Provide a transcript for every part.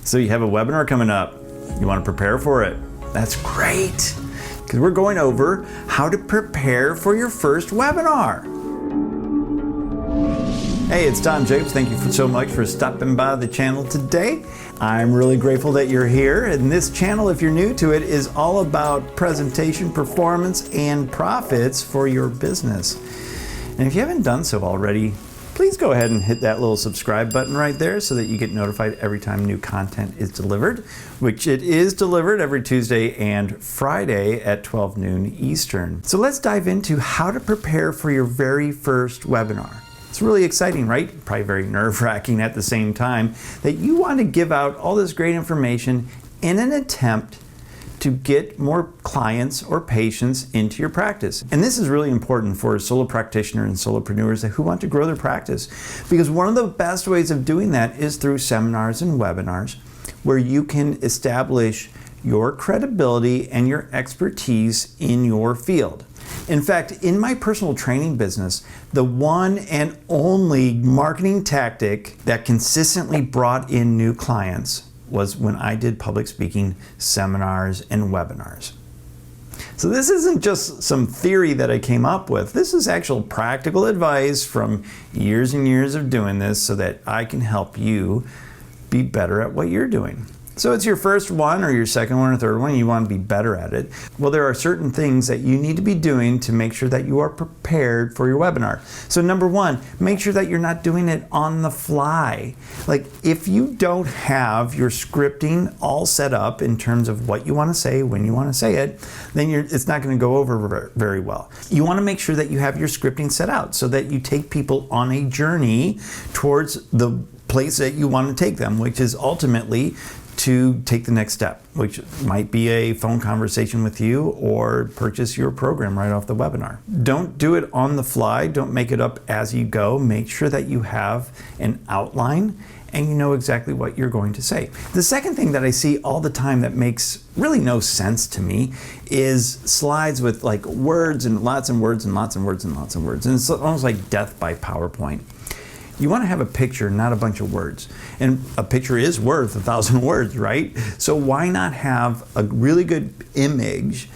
So you have a webinar coming up. You want to prepare for it. That's great, because we're going over how to prepare for your first webinar. Hey, it's Tom Jackobs. Thank you so much for stopping by the channel today. I'm really grateful that you're here. And this channel, if you're new to it, is all about presentation, performance, and profits for your business. And if you haven't done so already, please go ahead and hit that little subscribe button right there so that you get notified every time new content is delivered, which it is delivered every Tuesday and Friday at 12 noon Eastern. So let's dive into how to prepare for your very first webinar. It's really exciting, right? Probably very nerve-wracking at the same time that you want to give out all this great information in an attempt to get more clients or patients into your practice. And this is really important for solo practitioners and solopreneurs who want to grow their practice, because one of the best ways of doing that is through seminars and webinars where you can establish your credibility and your expertise in your field. In fact, in my personal training business, the one and only marketing tactic that consistently brought in new clients was when I did public speaking seminars and webinars. So this isn't just some theory that I came up with. This is actual practical advice from years and years of doing this so that I can help you be better at what you're doing. So it's your first one or your second one or third one, you want to be better at it. Well, there are certain things that you need to be doing to make sure that you are prepared for your webinar. So number one, make sure that you're not doing it on the fly. Like if you don't have your scripting all set up in terms of what you want to say, when you want to say it, then it's not going to go over very well. You want to make sure that you have your scripting set out so that you take people on a journey towards the place that you want to take them, which is ultimately to take the next step, which might be a phone conversation with you or purchase your program right off the webinar. Don't do it on the fly. Don't make it up as you go. Make sure that you have an outline and you know exactly what you're going to say. The second thing that I see all the time that makes really no sense to me is slides with like words and lots and words and lots and words and lots of words. And it's almost like death by PowerPoint. You want to have a picture, not a bunch of words. And a picture is worth 1,000 words, right? So why not have a really good image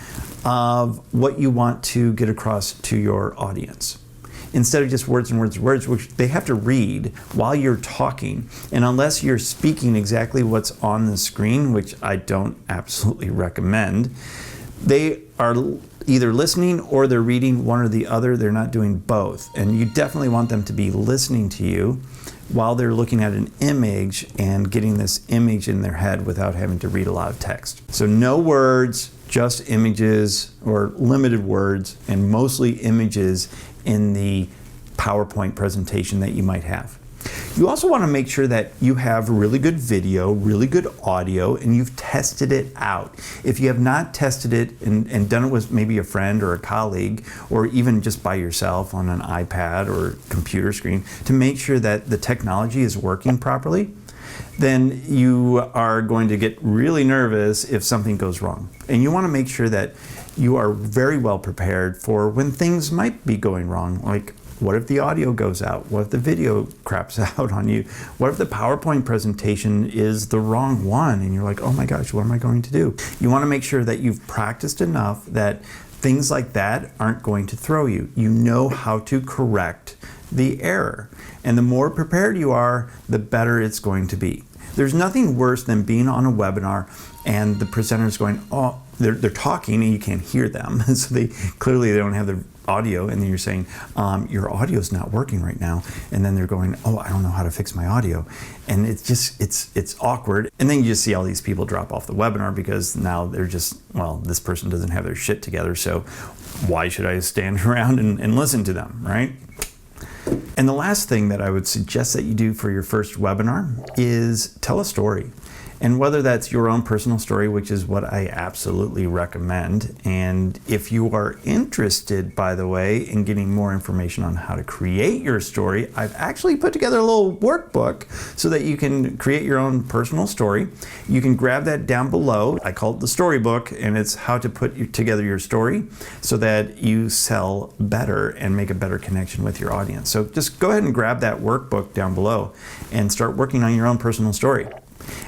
of what you want to get across to your audience? Instead of just words and words and words, which they have to read while you're talking. And unless you're speaking exactly what's on the screen, which I don't absolutely recommend, they are either listening or they're reading, one or the other. They're not doing both. And you definitely want them to be listening to you while they're looking at an image and getting this image in their head without having to read a lot of text. So no words, just images or limited words, and mostly images in the PowerPoint presentation that you might have. You also want to make sure that you have really good video, really good audio, and you've tested it out. If you have not tested it and done it with maybe a friend or a colleague, or even just by yourself on an iPad or computer screen, to make sure that the technology is working properly, then you are going to get really nervous if something goes wrong. And you want to make sure that you are very well prepared for when things might be going wrong, like what if the audio goes out? What if the video craps out on you? What if the PowerPoint presentation is the wrong one and you're like, oh my gosh, what am I going to do? You want to make sure that you've practiced enough that things like that aren't going to throw you. You know how to correct the error. And the more prepared you are, the better it's going to be. There's nothing worse than being on a webinar and the presenter's going, oh, they're talking and you can't hear them. So they don't have the audio, and then you're saying, your audio is not working right now. And then they're going, oh, I don't know how to fix my audio. And it's just, it's awkward. And then you just see all these people drop off the webinar because now they're just, well, this person doesn't have their shit together. So why should I stand around and listen to them, right? And the last thing that I would suggest that you do for your first webinar is tell a story. And whether that's your own personal story, which is what I absolutely recommend. And if you are interested, by the way, in getting more information on how to create your story, I've actually put together a little workbook so that you can create your own personal story. You can grab that down below. I call it the storybook, and it's how to put together your story so that you sell better and make a better connection with your audience. So just go ahead and grab that workbook down below and start working on your own personal story.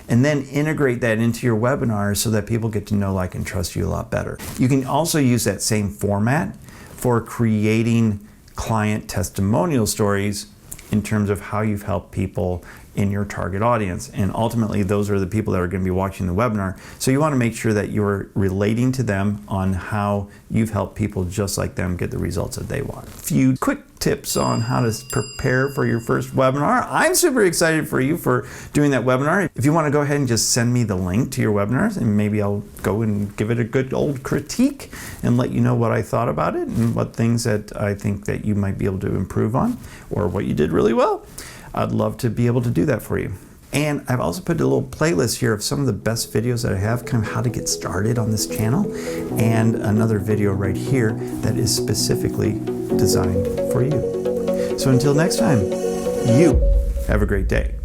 and then integrate that into your webinars so that people get to know, like, and trust you a lot better. You can also use that same format for creating client testimonial stories in terms of how you've helped people in your target audience. And ultimately, those are the people that are going to be watching the webinar. So you want to make sure that you're relating to them on how you've helped people just like them get the results that they want. A few quick tips on how to prepare for your first webinar. I'm super excited for you for doing that webinar. If you want to go ahead and just send me the link to your webinars, and maybe I'll go and give it a good old critique and let you know what I thought about it and what things that I think that you might be able to improve on, or what you did really well. I'd love to be able to do that for you. And I've also put a little playlist here of some of the best videos that I have, kind of how to get started on this channel, and another video right here that is specifically designed for you. So until next time, you have a great day.